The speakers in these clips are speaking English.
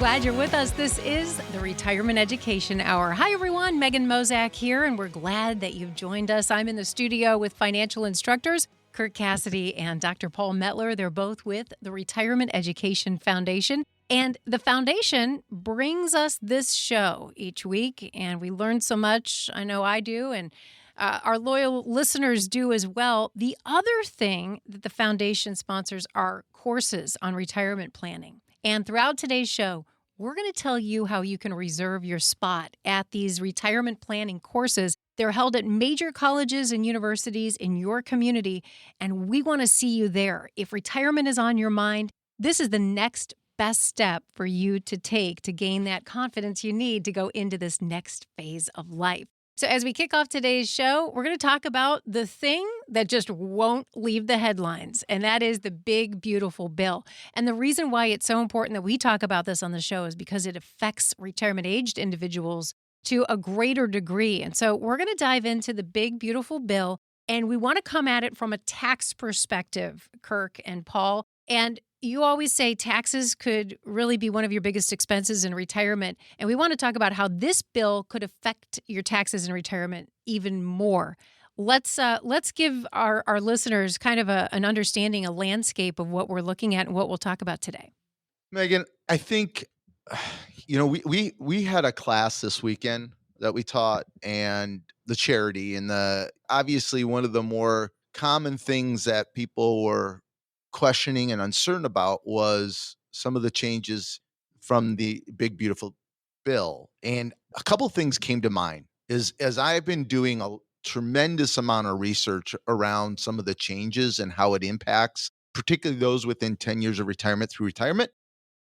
Glad you're with us. This is the Retirement Education Hour. Hi, everyone. Megan Mozak here, and we're glad that you've joined us. I'm in the studio with financial instructors Kirk Cassidy and Dr. Paul Metler. They're both with the Retirement Education Foundation. And the foundation brings us this show each week, and we learn so much. I know I do, and our loyal listeners do as well. The other thing that the foundation sponsors are courses on retirement planning. And throughout today's show, we're going to tell you how you can reserve your spot at these retirement planning courses. They're held at major colleges and universities in your community, and we want to see you there. If retirement is on your mind, this is the next best step for you to take to gain that confidence you need to go into this next phase of life. So as we kick off today's show, we're going to talk about the thing that just won't leave the headlines, and that is the big, beautiful bill. And the reason why it's so important that we talk about this on the show is because it affects retirement-aged individuals to a greater degree. And so we're going to dive into the big, beautiful bill, and we want to come at it from a tax perspective, Kirk and Paul. And you always say taxes could really be one of your biggest expenses in retirement. And we want to talk about how this bill could affect your taxes in retirement even more. Let's give our listeners kind of an understanding, a landscape of what we're looking at and what we'll talk about today. Megan, I think, we had a class this weekend that we taught, and the charity, and obviously one of the more common things that people were questioning and uncertain about was some of the changes from the big beautiful bill. And a couple things came to mind as I've been doing a tremendous amount of research around some of the changes and how it impacts, particularly those within 10 years of retirement through retirement.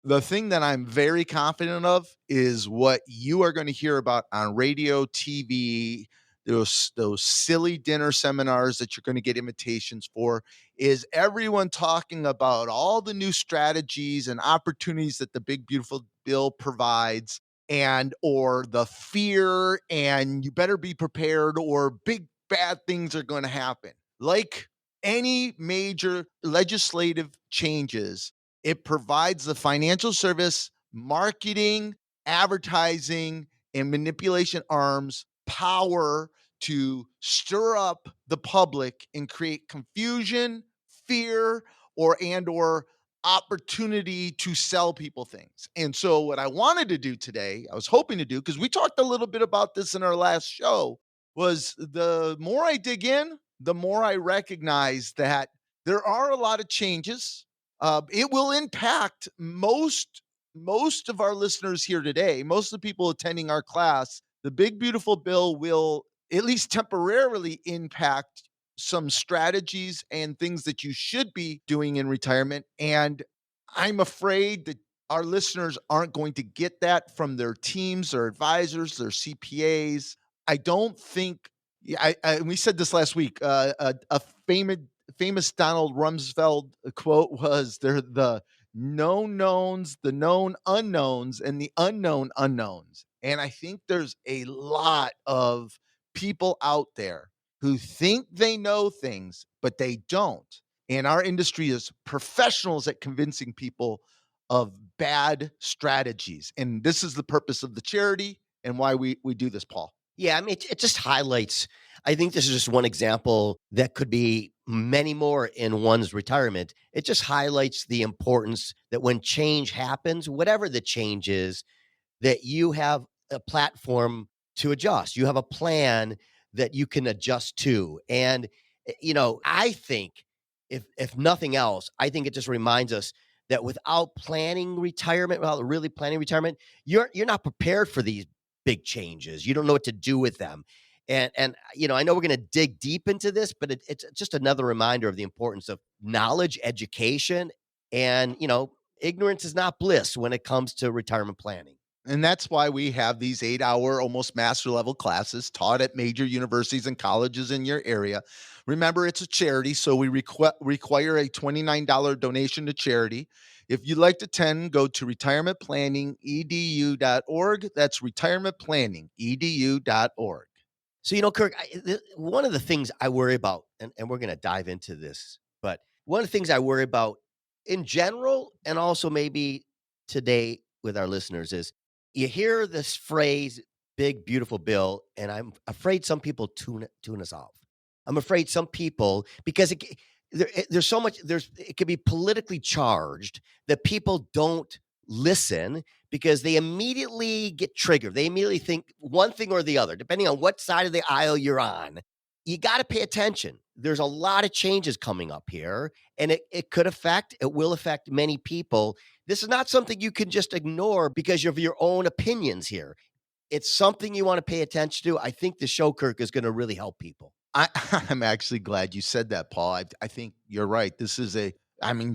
The thing that I'm very confident of is what you are going to hear about on radio, TV, those silly dinner seminars that you're going to get invitations for, is everyone talking about all the new strategies and opportunities that the big beautiful bill provides, and or the fear and you better be prepared or big bad things are going to happen. Like any major legislative changes, it provides the financial service, marketing, advertising, and manipulation arms power to stir up the public and create confusion, fear, or opportunity to sell people things. And so what I wanted to do today, I was hoping to do, because we talked a little bit about this in our last show, was the more I dig in, the more I recognize that there are a lot of changes. It will impact most of our listeners here today, most of the people attending our class. The big beautiful bill will at least temporarily impact some strategies and things that you should be doing in retirement. And I'm afraid that our listeners aren't going to get that from their teams, their advisors, their CPAs. I don't think. We said this last week. A famous Donald Rumsfeld quote was, "They're the known knowns, the known unknowns, and the unknown unknowns." And I think there's a lot of people out there who think they know things, but they don't. And our industry is professionals at convincing people of bad strategies. And this is the purpose of the charity and why we do this, Paul. Yeah, I mean, it just highlights, I think this is just one example that could be many more in one's retirement. It just highlights the importance that when change happens, whatever the change is, that you have a platform to adjust. You have a plan that you can adjust to. And, I think if nothing else, I think it just reminds us that without planning retirement, without really planning retirement, you're not prepared for these big changes. You don't know what to do with them. And I know we're going to dig deep into this, but it's just another reminder of the importance of knowledge, education, and, ignorance is not bliss when it comes to retirement planning. And that's why we have these 8-hour, almost master level classes taught at major universities and colleges in your area. Remember, it's a charity, so we require a $29 donation to charity. If you'd like to attend, go to retirementplanningedu.org. That's retirementplanningedu.org. So, Kirk, one of the things I worry about, and we're going to dive into this, but one of the things I worry about in general, and also maybe today with our listeners is you hear this phrase, big, beautiful bill, and I'm afraid some people tune us off. I'm afraid some people, because there's so much, it can be politically charged that people don't listen because they immediately get triggered. They immediately think one thing or the other, depending on what side of the aisle you're on. You got to pay attention. There's a lot of changes coming up here, and it will affect many people. This is not something you can just ignore because of your own opinions here. It's something you want to pay attention to. I think the show, Kirk, is going to really help people. I'm actually glad you said that, Paul. I think you're right. This is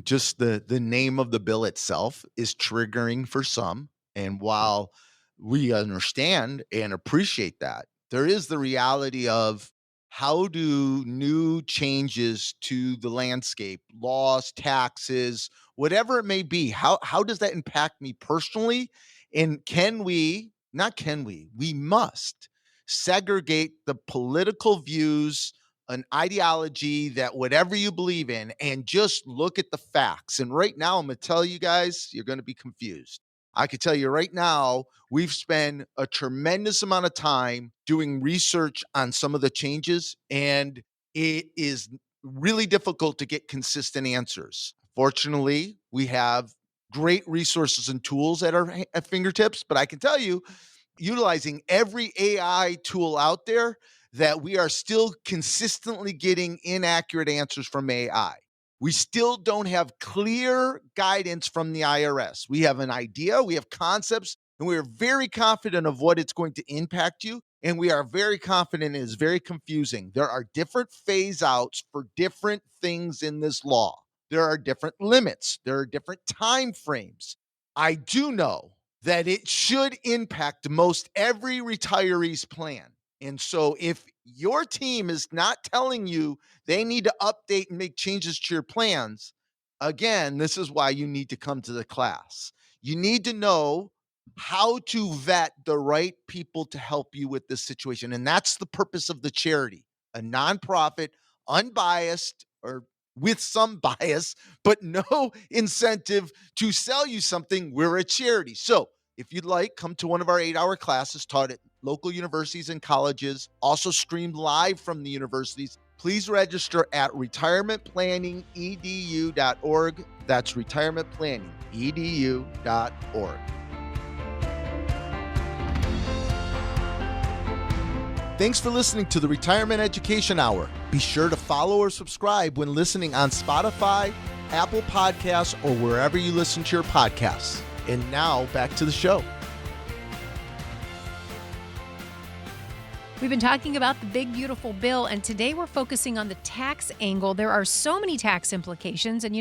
just the name of the bill itself is triggering for some. And while we understand and appreciate that, there is the reality of how do new changes to the landscape, laws, taxes, whatever it may be, how does that impact me personally? And we must segregate the political views, an ideology that whatever you believe in, and just look at the facts. And right now, I'm going to tell you guys, you're going to be confused. I can tell you right now, we've spent a tremendous amount of time doing research on some of the changes, and it is really difficult to get consistent answers. Fortunately, we have great resources and tools at our fingertips, but I can tell you, utilizing every AI tool out there, that we are still consistently getting inaccurate answers from AI. We still don't have clear guidance from the IRS. We have an idea, we have concepts, and we are very confident of what it's going to impact you. And we are very confident it is very confusing. There are different phase outs for different things in this law. There are different limits. There are different time frames. I do know that it should impact most every retiree's plan. And so if your team is not telling you they need to update and make changes to your plans, again, this is why you need to come to the class. You need to know how to vet the right people to help you with this situation. And that's the purpose of the charity, a nonprofit, unbiased or with some bias, but no incentive to sell you something. We're a charity. So if you'd like, come to one of our 8-hour classes taught at local universities and colleges, also streamed live from the universities. Please register at retirementplanningedu.org. That's retirementplanningedu.org. Thanks for listening to the Retirement Education Hour. Be sure to follow or subscribe when listening on Spotify, Apple Podcasts, or wherever you listen to your podcasts. And now back to the show. We've been talking about the big, beautiful bill, and today we're focusing on the tax angle. There are so many tax implications. And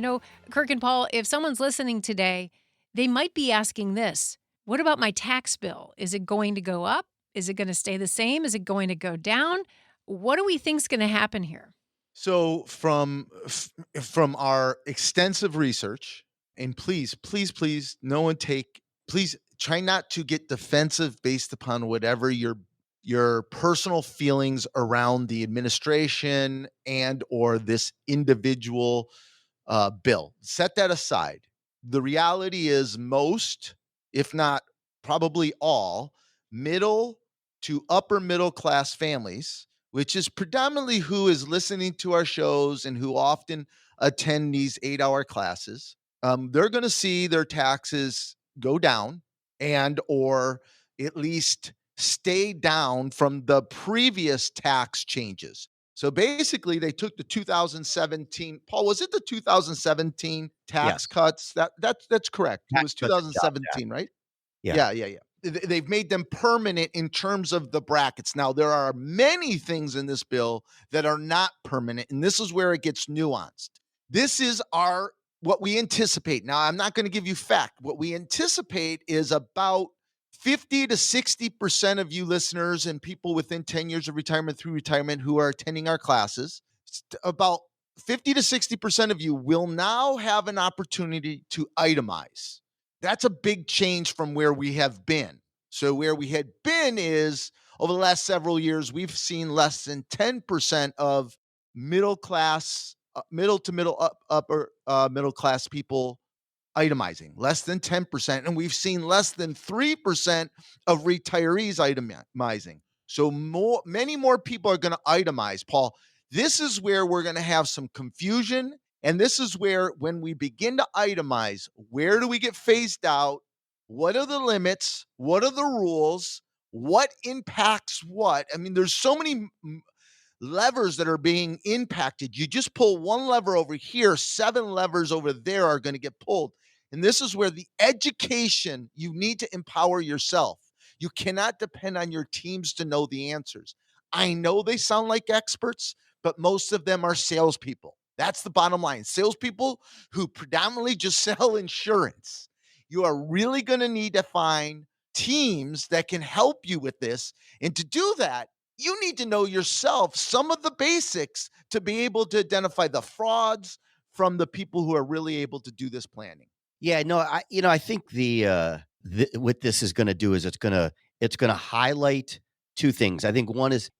Kirk and Paul, if someone's listening today, they might be asking this: what about my tax bill? Is it going to go up? Is it going to stay the same? Is it going to go down? What do we think is going to happen here? So from our extensive research, and please try not to get defensive based upon whatever your personal feelings around the administration and or this individual bill. Set that aside. The reality is most, if not probably all, middle to upper middle class families, which is predominantly who is listening to our shows and who often attend these 8-hour classes, they're going to see their taxes go down and or at least stay down from the previous tax changes. So basically, they took the 2017. Paul, was it the 2017 tax cuts? That's correct. It was 2017, right? Yeah. They've made them permanent in terms of the brackets. Now, there are many things in this bill that are not permanent, and this is where it gets nuanced. This is what we anticipate. Now, I'm not going to give you fact. What we anticipate is about 50 to 60% of you listeners and people within 10 years of retirement through retirement who are attending our classes, about 50 to 60% of you will now have an opportunity to itemize. That's a big change from where we have been. So where we had been is over the last several years, we've seen less than 10% of middle class, middle to upper middle class people itemizing, less than 10%. And we've seen less than 3% of retirees itemizing. So many more people are going to itemize, Paul. This is where we're going to have some confusion. And this is where, when we begin to itemize, where do we get phased out? What are the limits? What are the rules? What impacts what? I mean, there's so many levers that are being impacted. You just pull one lever over here, 7 levers over there are going to get pulled. And this is where the education, you need to empower yourself. You cannot depend on your teams to know the answers. I know they sound like experts, but most of them are salespeople. That's the bottom line. Salespeople who predominantly just sell insurance. You are really going to need to find teams that can help you with this. And to do that, you need to know yourself some of the basics to be able to identify the frauds from the people who are really able to do this planning. Yeah, no, I think what this is going to do is it's going to highlight two things. I think one is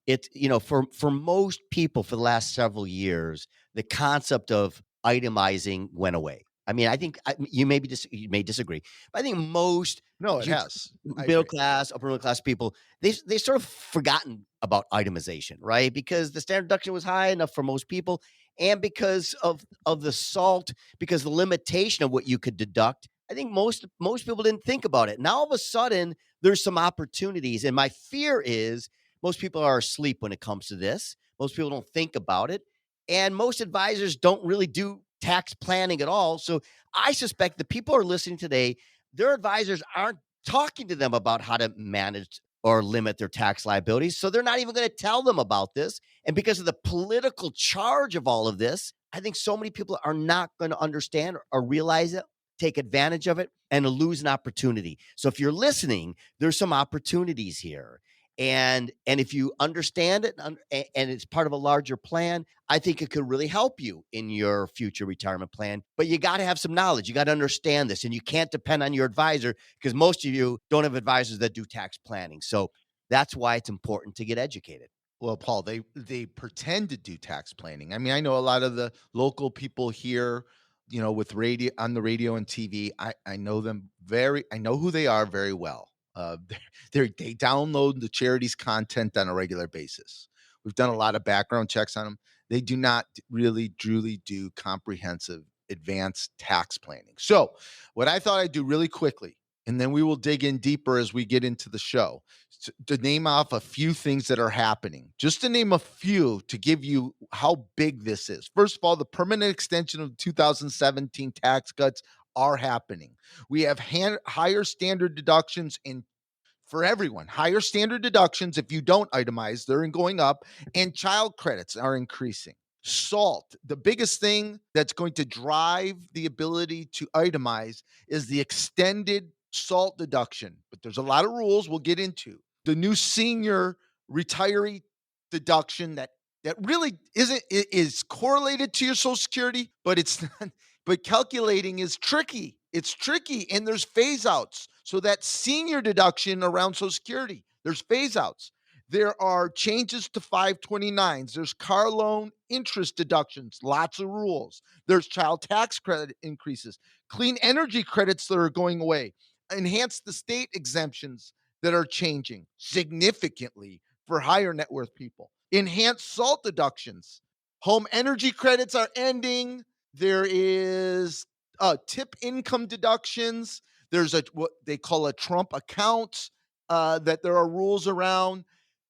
for most people for the last several years, the concept of itemizing went away. I mean, I think you may disagree, but I think most No, it has. middle class, upper middle class people, they sort of forgotten about itemization, right? Because the standard deduction was high enough for most people, and because of the SALT, because the limitation of what you could deduct, I think most people didn't think about it. Now all of a sudden, there's some opportunities, and my fear is most people are asleep when it comes to this. Most people don't think about it, and most advisors don't really do tax planning at all. So I suspect the people who are listening today, their advisors aren't talking to them about how to manage or limit their tax liabilities. So they're not even going to tell them about this. And because of the political charge of all of this, I think so many people are not going to understand or realize it, take advantage of it, and lose an opportunity. So if you're listening, there's some opportunities here. And if you understand it and it's part of a larger plan, I think it could really help you in your future retirement plan. But you got to have some knowledge. You got to understand this, and you can't depend on your advisor, because most of you don't have advisors that do tax planning. So that's why it's important to get educated. Well, Paul, they pretend to do tax planning. I mean, I know a lot of the local people here, with radio, on the radio and TV. I know them I know who they are very well. They download the charity's content on a regular basis. We've done a lot of background checks on them. They do not really truly do comprehensive advanced tax planning. So what I thought I'd do really quickly, and then we will dig in deeper as we get into the show, to name off a few things that are happening. Just to name a few to give you how big this is. First of all, the permanent extension of the 2017 tax cuts are happening. We have higher standard deductions for everyone. Higher standard deductions, if you don't itemize, they're going up, and child credits are increasing. SALT, the biggest thing that's going to drive the ability to itemize is the extended SALT deduction. But there's a lot of rules we'll get into. The new senior retiree deduction that really is correlated to your Social Security, but it's not. But calculating is tricky. It's tricky, and there's phase outs. So that senior deduction around Social Security, there's phase outs. There are changes to 529s. There's car loan interest deductions, lots of rules. There's child tax credit increases, clean energy credits that are going away, enhance the state exemptions that are changing significantly for higher net worth people, enhanced SALT deductions, home energy credits are ending. There is tip income deductions. There's what they call a Trump account that there are rules around.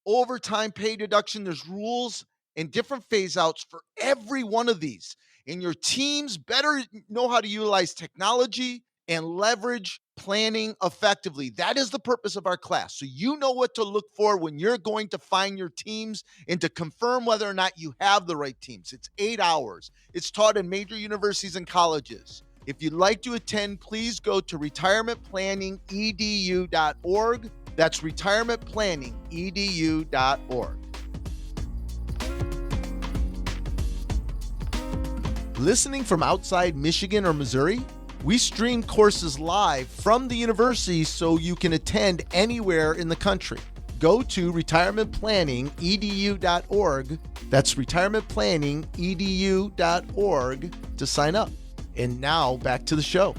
Overtime pay deduction, there's rules and different phase outs for every one of these. And your teams better know how to utilize technology and leverage planning effectively. That is the purpose of our class. So you know what to look for when you're going to find your teams and to confirm whether or not you have the right teams. It's 8 hours. It's taught in major universities and colleges. If you'd like to attend, please go to retirementplanningedu.org. That's retirementplanningedu.org. Listening from outside Michigan or Missouri? We stream courses live from the university so you can attend anywhere in the country. Go to retirementplanningedu.org. That's retirementplanningedu.org to sign up. And now back to the show.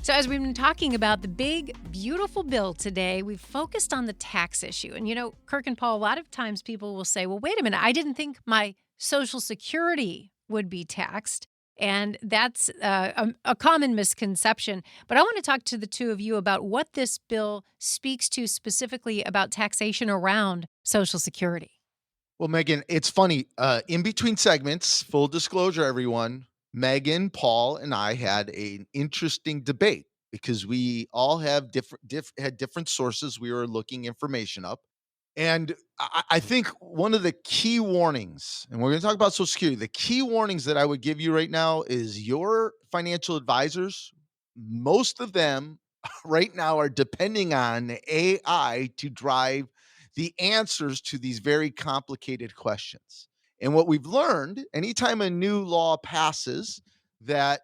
So, as we've been talking about the big, beautiful bill today, we've focused on the tax issue. And, Kirk and Paul, a lot of times people will say, well, wait a minute, I didn't think my Social Security would be taxed. And that's a common misconception. But I want to talk to the two of you about what this bill speaks to specifically about taxation around Social Security. Well, Megan, it's funny. In between segments, full disclosure, everyone, Megan, Paul, and I had an interesting debate because we all have had different sources. We were looking information up. And I think one of the key warnings, and we're going to talk about Social Security, the key warnings that I would give you right now is your financial advisors, most of them right now are depending on AI to drive the answers to these very complicated questions. And what we've learned, anytime a new law passes, that,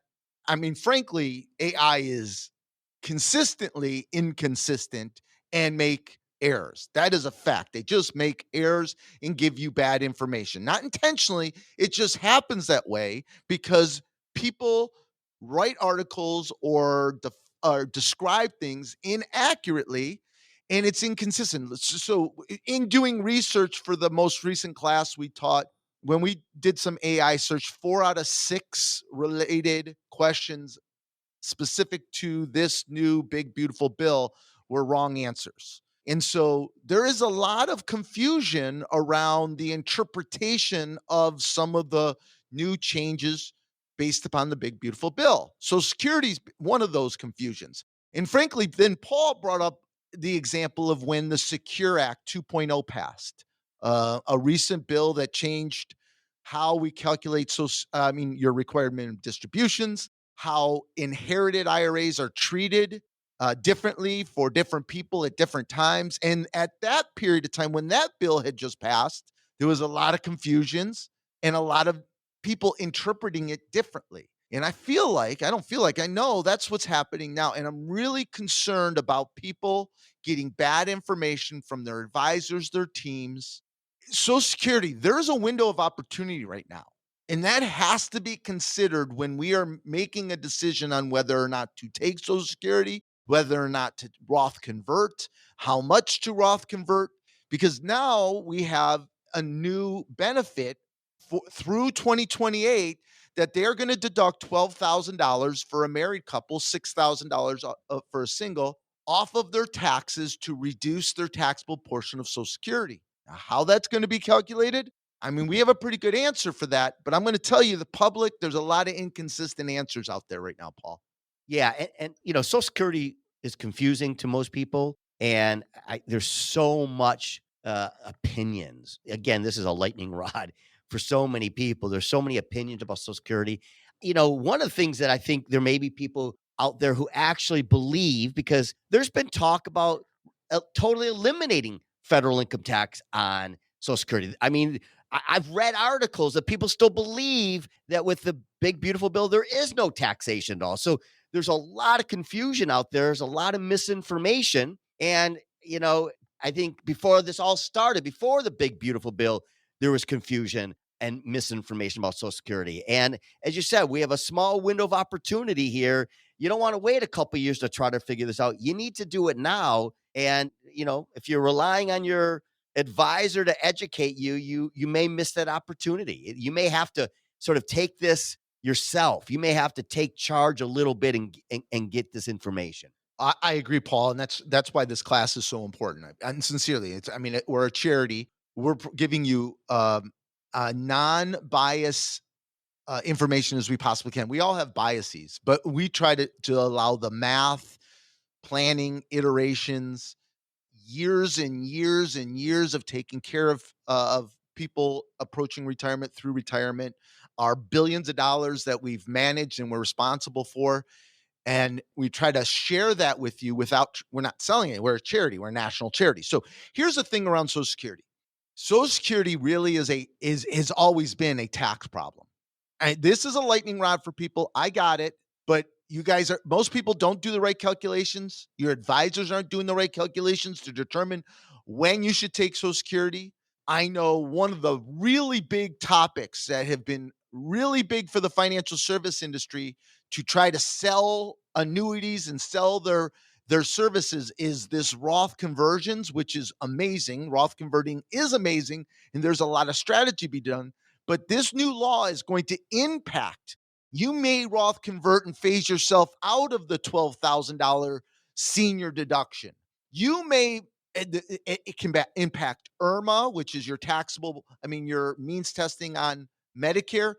I mean, frankly, AI is consistently inconsistent and make errors. That is a fact. They just make errors and give you bad information. Not intentionally, it just happens that way because people write articles or describe things inaccurately and it's inconsistent. So, in doing research for the most recent class we taught, when we did some AI search, 4 out of 6 related questions specific to this new big beautiful bill were wrong answers. And so there is a lot of confusion around the interpretation of some of the new changes based upon the big beautiful bill. So security is one of those confusions. And frankly, then Paul brought up the example of when the Secure Act 2.0 passed, a recent bill that changed how we calculate your required minimum distributions, how inherited IRAs are treated differently for different people at different times. And at that period of time, when that bill had just passed, there was a lot of confusions and a lot of people interpreting it differently. And I don't feel like, I know that's what's happening now. And I'm really concerned about people getting bad information from their advisors, their teams. Social Security, there's a window of opportunity right now. And that has to be considered when we are making a decision on whether or not to take Social Security, whether or not to Roth convert, how much to Roth convert, because now we have a new benefit through 2028 that they're going to deduct $12,000 for a married couple, $6,000 for a single off of their taxes to reduce their taxable portion of Social Security. Now, how that's going to be calculated, I mean, we have a pretty good answer for that, but I'm going to tell you, the public, there's a lot of inconsistent answers out there right now, Paul. Yeah, and Social Security is confusing to most people, and there's so much opinions. Again, this is a lightning rod for so many people. There's so many opinions about Social Security. One of the things that I think there may be people out there who actually believe, because there's been talk about totally eliminating federal income tax on Social Security. I mean, I've read articles that people still believe that with the big beautiful bill, there is no taxation at all. So there's a lot of confusion out there. There's a lot of misinformation. And, I think before this all started, before the big beautiful bill, there was confusion and misinformation about Social Security. And as you said, we have a small window of opportunity here. You don't want to wait a couple of years to try to figure this out. You need to do it now. And, if you're relying on your advisor to educate you, you may miss that opportunity. You may have to sort of take this yourself. You may have to take charge a little bit and get this information. I agree, Paul, and that's why this class is so important. And sincerely, we're a charity. We're giving you non-bias information as we possibly can. We all have biases, but we try to allow the math, planning, iterations, years and years and years of taking care of people approaching retirement through retirement, our billions of dollars that we've managed and we're responsible for. And we try to share that with you we're not selling it. We're a charity. We're a national charity. So here's the thing around Social Security. Social Security really has always been a tax problem. And this is a lightning rod for people. I got it. But most people don't do the right calculations. Your advisors aren't doing the right calculations to determine when you should take Social Security. I know one of the really big topics that have been really big for the financial service industry to try to sell annuities and sell their services is this Roth conversions, which is amazing. Roth converting is amazing, and there's a lot of strategy to be done. But this new law is going to impact. You may Roth convert and phase yourself out of the $12,000 senior deduction. You may, it can impact IRMA, which is your taxable, your means testing on Medicare.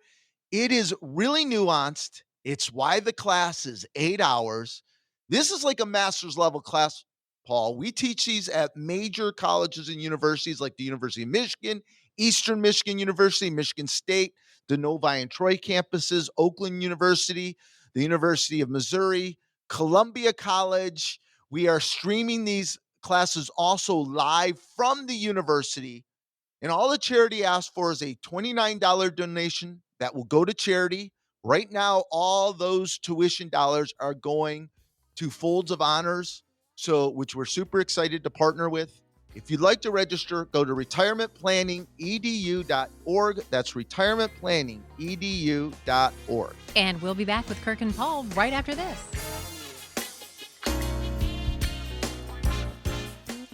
It is really nuanced. It's why the class is 8 hours. This is like a master's level class, Paul. We teach these at major colleges and universities like the University of Michigan, Eastern Michigan University, Michigan State, the Novi and Troy campuses, Oakland University, the University of Missouri, Columbia College. We are streaming these classes also live from the university. And all the charity asks for is a $29 donation that will go to charity. Right now, all those tuition dollars are going to Folds of Honors, which we're super excited to partner with. If you'd like to register, go to retirementplanningedu.org. That's retirementplanningedu.org. And we'll be back with Kirk and Paul right after this.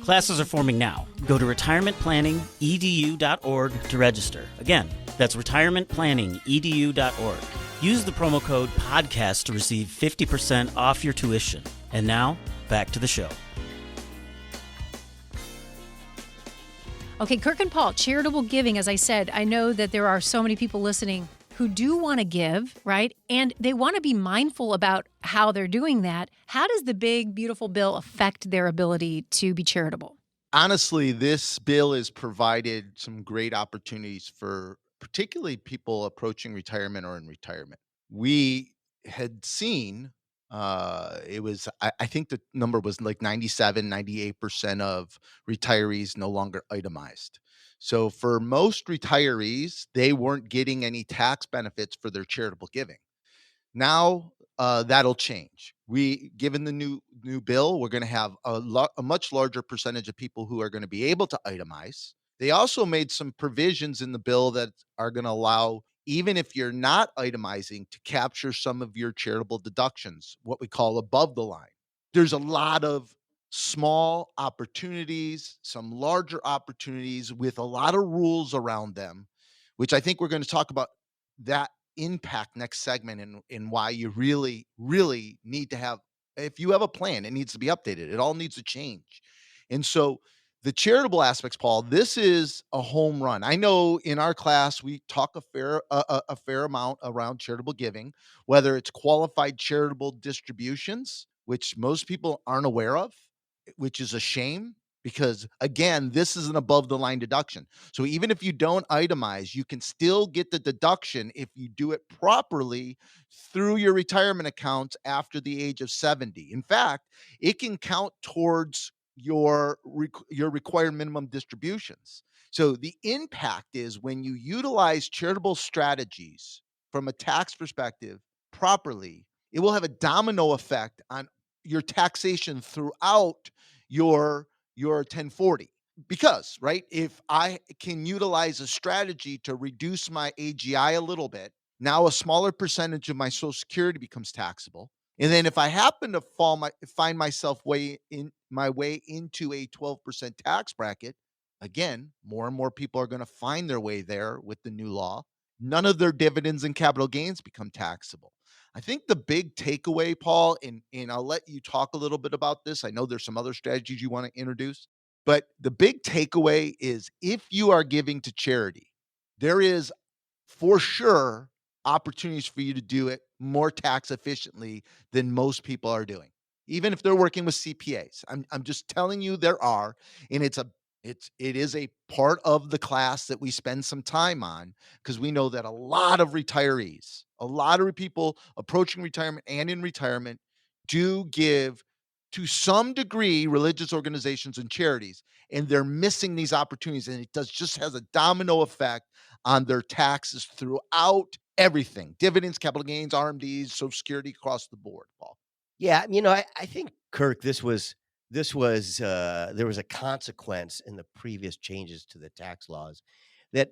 Classes are forming now. Go to retirementplanningedu.org to register. Again, that's retirementplanningedu.org. Use the promo code PODCAST to receive 50% off your tuition. And now, back to the show. Okay, Kirk and Paul, charitable giving, as I said, I know that there are so many people listening who do want to give, right? And they want to be mindful about how they're doing that. How does the big, beautiful bill affect their ability to be charitable? Honestly, this bill has provided some great opportunities for particularly people approaching retirement or in retirement. We had seen I think the number was like 97, 98% of retirees no longer itemized. So for most retirees, they weren't getting any tax benefits for their charitable giving. Now that'll change. Given the new bill, we're going to have a much larger percentage of people who are going to be able to itemize. They also made some provisions in the bill that are going to allow, even if you're not itemizing, to capture some of your charitable deductions, what we call above the line. There's a lot of small opportunities, some larger opportunities with a lot of rules around them, which I think we're going to talk about that impact next segment and why you really, really need to have, if you have a plan, it needs to be updated. It all needs to change. And so the charitable aspects, Paul, this is a home run. I know in our class, we talk a fair amount around charitable giving, whether it's qualified charitable distributions, which most people aren't aware of, which is a shame because, again, this is an above the line deduction. So even if you don't itemize, you can still get the deduction if you do it properly through your retirement accounts after the age of 70. In fact, it can count towards your required minimum distributions. So the impact is when you utilize charitable strategies from a tax perspective properly, it will have a domino effect on your taxation throughout your 1040. Because, right, if I can utilize a strategy to reduce my AGI a little bit, now a smaller percentage of my Social Security becomes taxable. And then if I happen to find myself my way into a 12% tax bracket, again, more and more people are going to find their way there with the new law. None of their dividends and capital gains become taxable. I think the big takeaway, Paul, and I'll let you talk a little bit about this. I know there's some other strategies you want to introduce, but the big takeaway is if you are giving to charity, there is for sure opportunities for you to do it more tax efficiently than most people are doing, even if they're working with CPAs. I'm just telling you there are, and it is a part of the class that we spend some time on because we know that a lot of retirees, a lot of people approaching retirement and in retirement do give to some degree religious organizations and charities, and they're missing these opportunities, and it just has a domino effect on their taxes throughout everything: dividends, capital gains, RMDs, Social Security, across the board, Paul. Yeah, I think, Kirk, there was a consequence in the previous changes to the tax laws that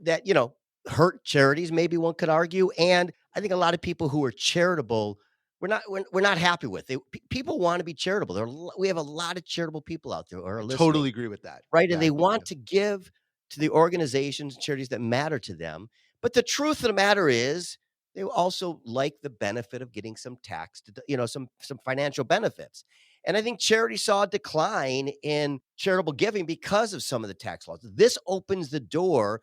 hurt charities, maybe one could argue, and I think a lot of people who are charitable we're not happy with. People want to be charitable. We have a lot of charitable people out there who are I listening, totally agree with that. right? Yeah, And I they think we want do. to give to the organizations and charities that matter to them. But the truth of the matter is, they also like the benefit of getting some some financial benefits. And I think charity saw a decline in charitable giving because of some of the tax laws. This opens the door,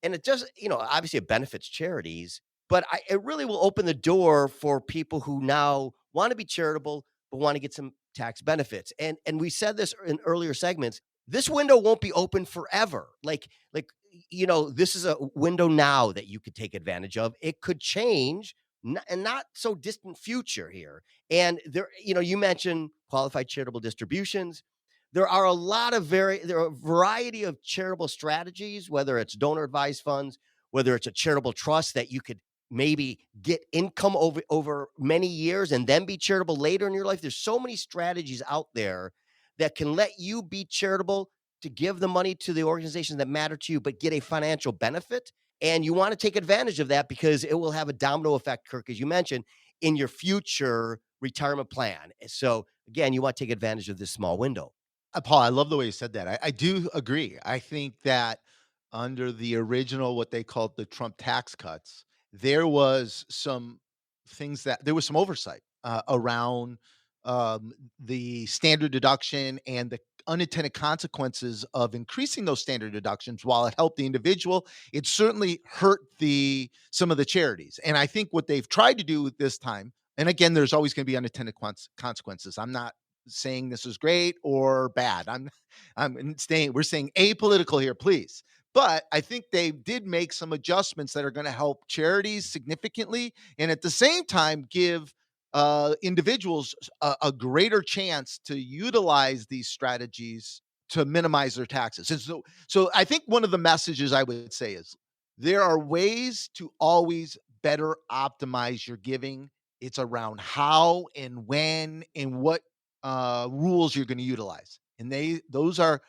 and it does, obviously it benefits charities, but it really will open the door for people who now want to be charitable but want to get some tax benefits. And we said this in earlier segments. This window won't be open forever. This is a window now that you could take advantage of. It could change, and not so distant future here. And you mentioned qualified charitable distributions. There are there are a variety of charitable strategies, whether it's donor advised funds, whether it's a charitable trust that you could maybe get income over many years and then be charitable later in your life. There's so many strategies out there that can let you be charitable, to give the money to the organizations that matter to you, but get a financial benefit. And you want to take advantage of that because it will have a domino effect, Kirk, as you mentioned, in your future retirement plan. So again, you want to take advantage of this small window. Paul, I love the way you said that. I do agree. I think that under the original, what they called the Trump tax cuts, there was some there was some oversight around the standard deduction and the unintended consequences of increasing those standard deductions. While it helped the individual, it certainly hurt some of the charities. And I think what they've tried to do this time, and again, there's always going to be unintended consequences. I'm not saying this is great or bad. We're saying apolitical here, please. But I think they did make some adjustments that are going to help charities significantly, and at the same time give individuals a greater chance to utilize these strategies to minimize their taxes. And so I think one of the messages I would say is there are ways to always better optimize your giving. It's around how and when and what rules you're going to utilize, and those are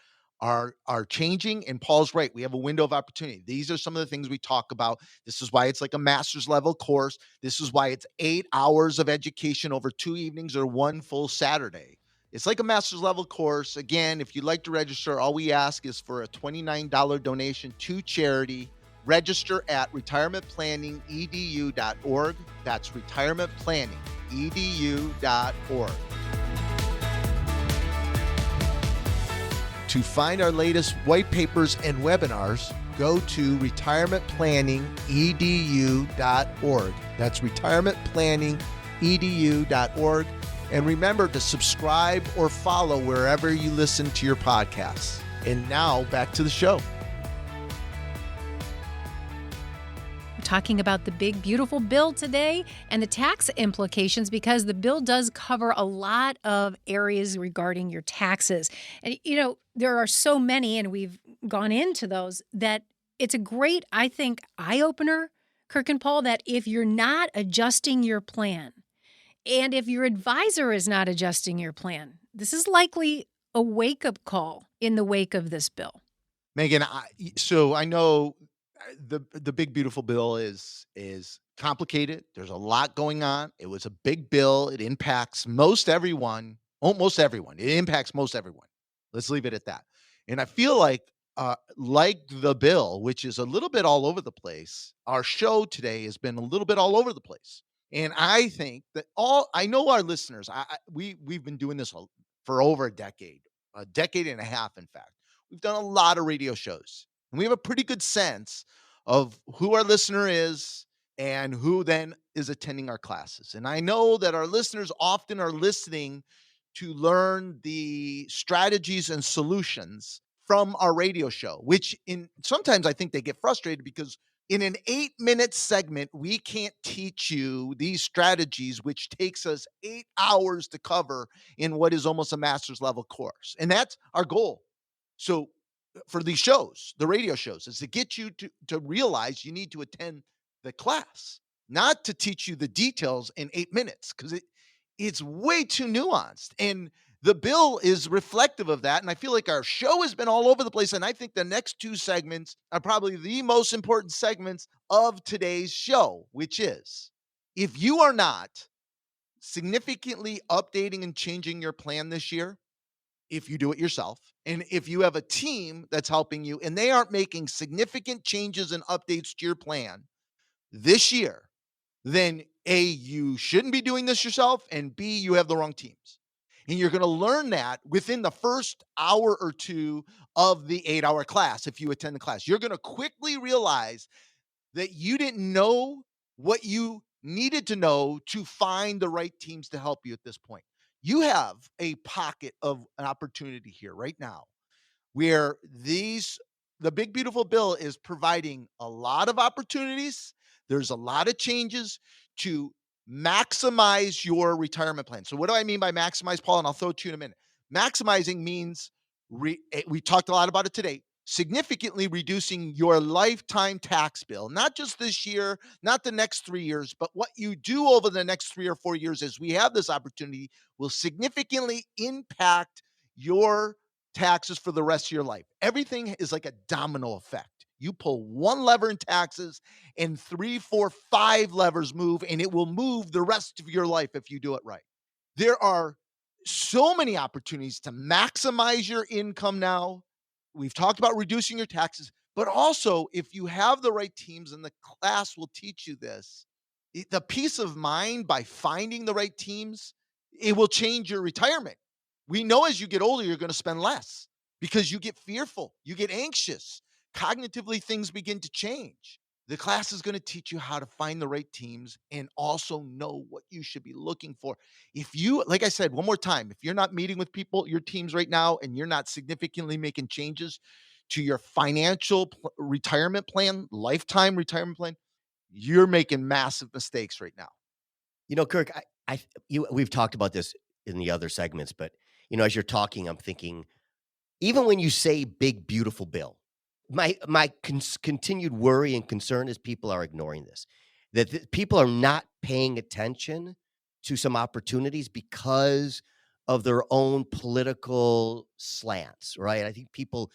changing. And Paul's right. We have a window of opportunity. These are some of the things we talk about. This is why it's like a master's level course. This is why it's 8 hours of education over 2 evenings or one full Saturday. It's like a master's level course. Again, if you'd like to register, all we ask is for a $29 donation to charity. Register at retirementplanningedu.org. That's retirementplanningedu.org. To find our latest white papers and webinars, go to retirementplanningedu.org. That's retirementplanningedu.org. And remember to subscribe or follow wherever you listen to your podcasts. And now back to the show. Talking about the big, beautiful bill today and the tax implications, because the bill does cover a lot of areas regarding your taxes. And, there are so many, and we've gone into those, that it's a great, I think, eye-opener, Kirk and Paul, that if you're not adjusting your plan, and if your advisor is not adjusting your plan, this is likely a wake-up call in the wake of this bill. Megan, so I know the big beautiful bill is complicated. There's a lot going on. It was a big bill. It impacts most everyone. Almost everyone. It impacts most everyone. Let's leave it at that. And I feel like the bill, which is a little bit all over the place, our show today has been a little bit all over the place. And I think that I know our listeners, we've been doing this for over a decade and a half, in fact. We've done a lot of radio shows, and we have a pretty good sense of who our listener is and who then is attending our classes. And I know that our listeners often are listening to learn the strategies and solutions from our radio show, which sometimes I think they get frustrated because in an 8-minute segment, we can't teach you these strategies, which takes us 8 hours to cover in what is almost a master's level course. And that's our goal. So for these shows, the radio shows, is to get you to realize you need to attend the class, not to teach you the details in 8 minutes, because it's way too nuanced. And the bill is reflective of that. And I feel like our show has been all over the place. And I think the next 2 segments are probably the most important segments of today's show, which is, if you are not significantly updating and changing your plan this year, if you do it yourself, and if you have a team that's helping you and they aren't making significant changes and updates to your plan this year, then A, you shouldn't be doing this yourself, and B, you have the wrong teams. And you're going to learn that within the first hour or two of the 8-hour class. If you attend the class, you're going to quickly realize that you didn't know what you needed to know to find the right teams to help you at this point. You have a pocket of an opportunity here right now where the big beautiful bill is providing a lot of opportunities. There's a lot of changes to maximize your retirement plan. So what do I mean by maximize, Paul? And I'll throw it to you in a minute. Maximizing means we talked a lot about it today, significantly reducing your lifetime tax bill, not just this year, not the next 3 years, but what you do over the next 3 or 4 years as we have this opportunity will significantly impact your taxes for the rest of your life. Everything is like a domino effect. You pull one lever in taxes and 3, 4, 5 levers move, and it will move the rest of your life if you do it right. There are so many opportunities to maximize your income now. We've talked about reducing your taxes, but also if you have the right teams, and the class will teach you this, the peace of mind by finding the right teams, it will change your retirement. We know as you get older, you're going to spend less because you get fearful, you get anxious. Cognitively, things begin to change. The class is going to teach you how to find the right teams and also know what you should be looking for. If you, like I said, one more time, if you're not meeting with people, your teams right now, and you're not significantly making changes to your financial retirement plan, lifetime retirement plan, you're making massive mistakes right now. Kirk, we've talked about this in the other segments, but as you're talking, I'm thinking, even when you say big, beautiful bill, my continued worry and concern is people are ignoring this, that people are not paying attention to some opportunities because of their own political slants, right? I think people,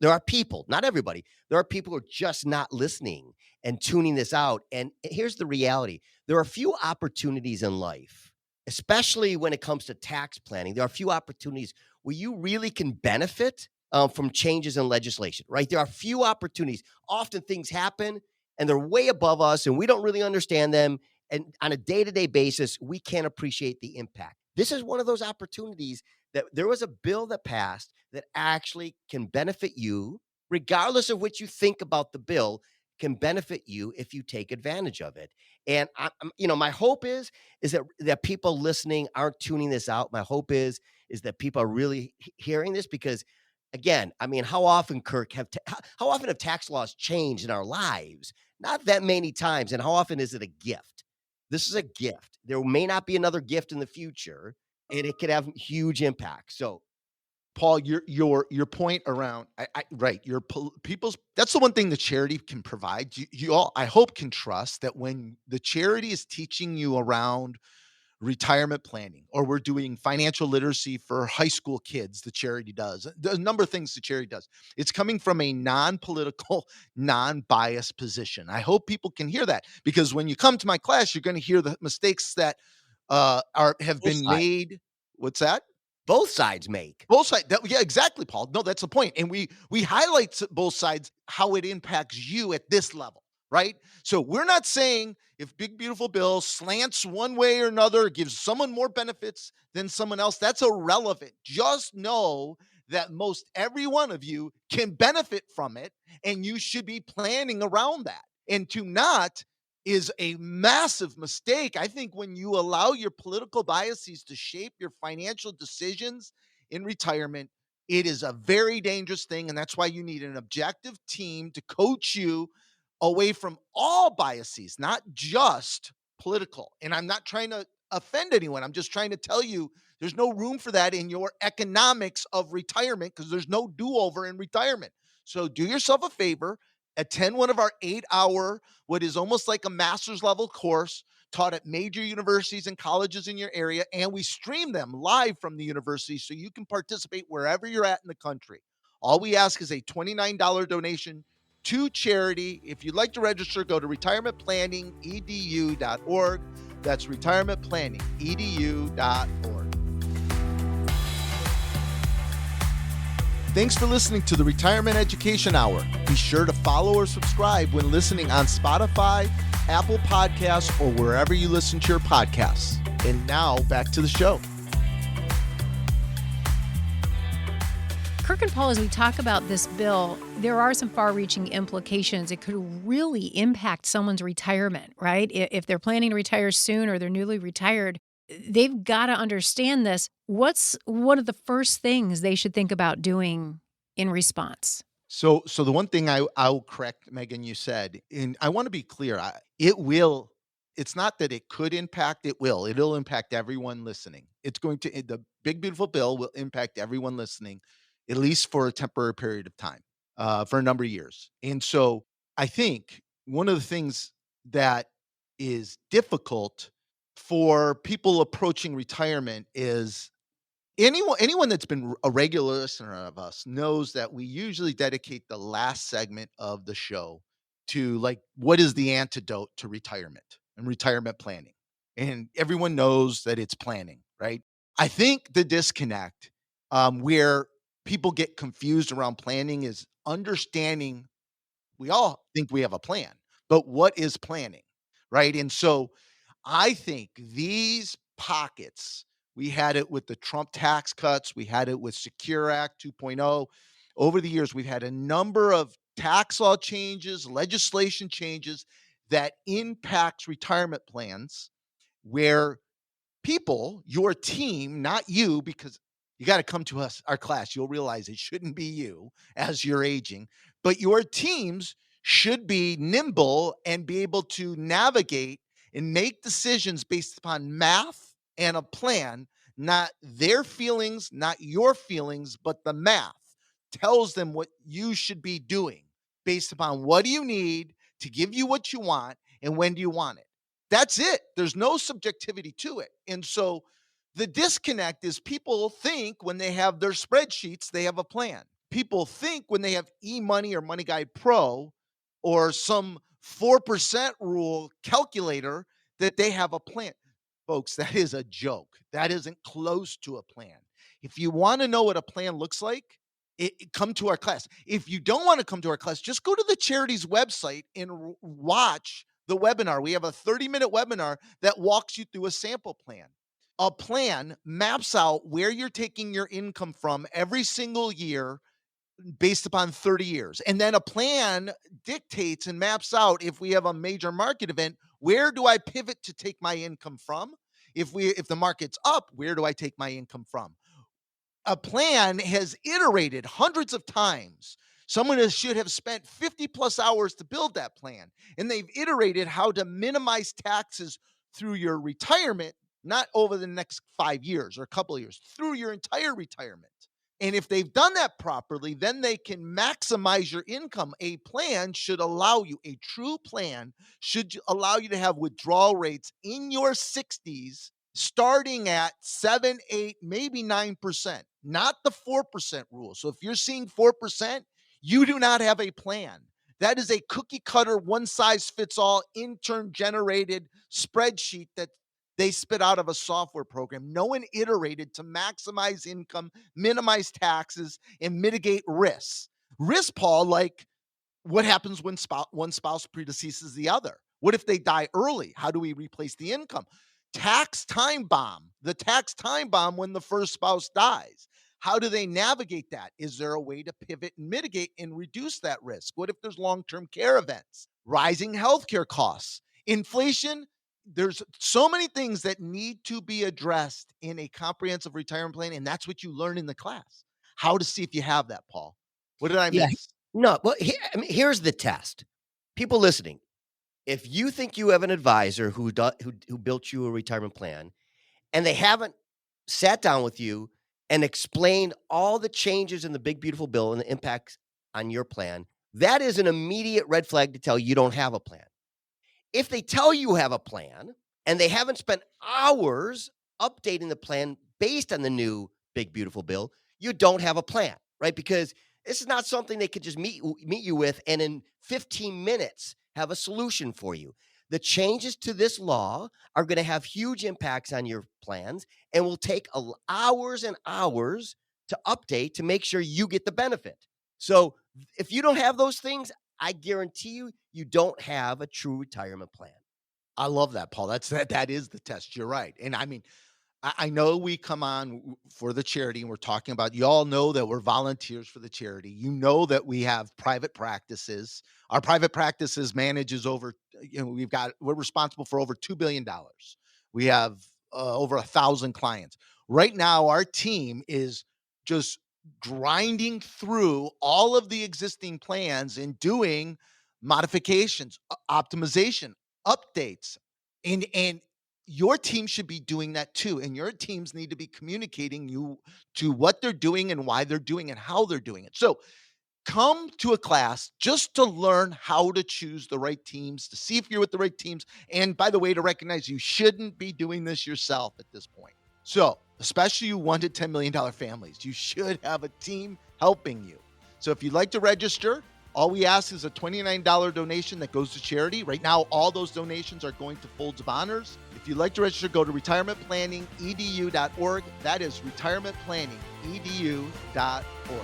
there are people, not everybody, there are people who are just not listening and tuning this out. And here's the reality. There are few opportunities in life, especially when it comes to tax planning. There are few opportunities where you really can benefit from changes in legislation, right? There are few opportunities. Often things happen and they're way above us and we don't really understand them. And on a day-to-day basis, we can't appreciate the impact. This is one of those opportunities that there was a bill that passed that actually can benefit you, regardless of what you think about the bill, can benefit you if you take advantage of it. And my hope is that people listening aren't tuning this out. My hope is that people are really hearing this because, again, how often, Kirk, how often have tax laws changed in our lives? Not that many times. And how often is it a gift? This is a gift. There may not be another gift in the future, and it could have huge impact. So, Paul, your point around right, people's, that's the one thing the charity can provide. You all, I hope, can trust that when the charity is teaching you around retirement planning, or we're doing financial literacy for high school kids, the charity does a number of things. The charity does. It's coming from a non-political, non-biased position. I hope people can hear that, because when you come to my class, you're going to hear the mistakes that have been made. What's that? Both sides make. Both sides. Yeah, exactly, Paul. No, that's the point. And we highlight both sides, how it impacts you at this level, right? So we're not saying if big, beautiful bill slants one way or another, gives someone more benefits than someone else, that's irrelevant. Just know that most every one of you can benefit from it, and you should be planning around that. And to not is a massive mistake. I think when you allow your political biases to shape your financial decisions in retirement, it is a very dangerous thing. And that's why you need an objective team to coach you away from all biases, not just political. And I'm not trying to offend anyone. I'm just trying to tell you there's no room for that in your economics of retirement, because there's no do-over in retirement. So do yourself a favor, attend one of our 8-hour, what is almost like a master's level course taught at major universities and colleges in your area. And we stream them live from the university so you can participate wherever you're at in the country. All we ask is a $29 donation to charity. If you'd like to register, go to retirementplanningedu.org. That's retirementplanningedu.org. Thanks for listening to the Retirement Education Hour. Be sure to follow or subscribe when listening on Spotify, Apple Podcasts, or wherever you listen to your podcasts. And now back to the show. Kirk and Paul, as we talk about this bill, there are some far-reaching implications. It could really impact someone's retirement, right? If they're planning to retire soon or they're newly retired, they've got to understand this. What's one of the first things they should think about doing in response? So the one thing I'll correct, Megan, you said, and I want to be clear, it's not that it could impact, it'll impact everyone listening. The big, beautiful bill will impact everyone listening, at least for a temporary period of time, for a number of years. And so I think one of the things that is difficult for people approaching retirement is anyone that's been a regular listener of us knows that we usually dedicate the last segment of the show to, like, what is the antidote to retirement and retirement planning? And everyone knows that it's planning, right? I think the disconnect where people get confused around planning is understanding we all think we have a plan, but what is planning, right? And so I think these pockets, we had it with the Trump tax cuts, we had it with Secure Act 2.0. Over the years, we've had a number of tax law changes, legislation changes that impacts retirement plans where people, your team, not you, because you got to come to our class. You'll realize it shouldn't be you as you're aging, but your teams should be nimble and be able to navigate and make decisions based upon math and a plan, not their feelings, not your feelings, but the math tells them what you should be doing based upon what do you need to give you what you want and when do you want it. That's it. There's no subjectivity to it. And so the disconnect is people think when they have their spreadsheets, they have a plan. People think when they have eMoney or Money Guide Pro or some 4% rule calculator that they have a plan. Folks, that is a joke. That isn't close to a plan. If you want to know what a plan looks like, come to our class. If you don't want to come to our class, just go to the charity's website and watch the webinar. We have a 30-minute webinar that walks you through a sample plan. A plan maps out where you're taking your income from every single year based upon 30 years. And then a plan dictates and maps out, if we have a major market event, where do I pivot to take my income from? If the market's up, where do I take my income from? A plan has iterated hundreds of times. Someone should have spent 50 plus hours to build that plan. And they've iterated how to minimize taxes through your retirement, not over the next 5 years or a couple of years, through your entire retirement. And if they've done that properly, then they can maximize your income. A plan should allow you, a true plan should allow you to have withdrawal rates in your 60s starting at 7, 8, maybe 9%, not the 4% rule. So if you're seeing 4%, you do not have a plan. That is a cookie cutter, one size fits all, intern generated spreadsheet that they spit out of a software program. No one iterated to maximize income, minimize taxes, and mitigate risks. Risk, Paul, like what happens when one spouse predeceases the other? What if they die early? How do we replace the income? Tax time bomb, the tax time bomb when the first spouse dies. How do they navigate that? Is there a way to pivot and mitigate and reduce that risk? What if there's long-term care events, rising healthcare costs, inflation? There's so many things that need to be addressed in a comprehensive retirement plan, and that's what you learn in the class. How to see if you have that, Paul. What did I miss? No, well, here's the test. People listening, if you think you have an advisor who built you a retirement plan and they haven't sat down with you and explained all the changes in the big, beautiful bill and the impacts on your plan, that is an immediate red flag to tell you don't have a plan. If they tell you have a plan and they haven't spent hours updating the plan based on the new big, beautiful bill, you don't have a plan, right? Because this is not something they could just meet you with and in 15 minutes have a solution for you. The changes to this law are going to have huge impacts on your plans and will take hours and hours to update to make sure you get the benefit. So if you don't have those things, I guarantee you, you don't have a true retirement plan. I love that, Paul. That is the test. You're right. And I mean, I know we come on for the charity and we're talking about, you all know that we're volunteers for the charity. You know that we have private practices. Our private practices manages over, we're responsible for over $2 billion. We have over 1,000 clients. Right now, our team is just grinding through all of the existing plans and doing modifications, optimization, updates, and your team should be doing that too. And your teams need to be communicating you to what they're doing and why they're doing and how they're doing it. So come to a class just to learn how to choose the right teams, to see if you're with the right teams. And by the way, to recognize you shouldn't be doing this yourself at this point. So especially you $1 to $10 million families, you should have a team helping you. So if you'd like to register, all we ask is a $29 donation that goes to charity. Right now, all those donations are going to Folds of Honors. If you'd like to register, go to retirementplanningedu.org. That is retirementplanningedu.org.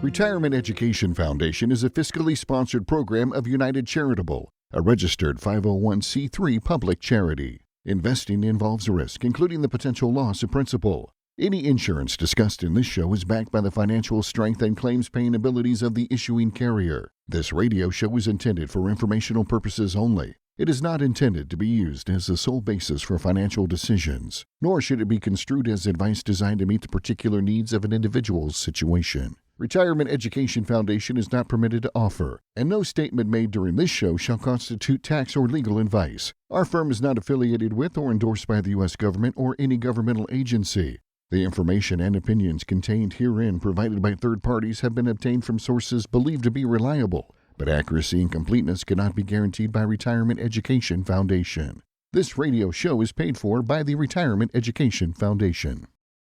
Retirement Education Foundation is a fiscally sponsored program of United Charitable, a registered 501c3 public charity. Investing involves risk, including the potential loss of principal. Any insurance discussed in this show is backed by the financial strength and claims-paying abilities of the issuing carrier. This radio show is intended for informational purposes only. It is not intended to be used as the sole basis for financial decisions, nor should it be construed as advice designed to meet the particular needs of an individual's situation. Retirement Education Foundation is not permitted to offer, and no statement made during this show shall constitute tax or legal advice. Our firm is not affiliated with or endorsed by the U.S. government or any governmental agency. The information and opinions contained herein provided by third parties have been obtained from sources believed to be reliable, but accuracy and completeness cannot be guaranteed by Retirement Education Foundation. This radio show is paid for by the Retirement Education Foundation.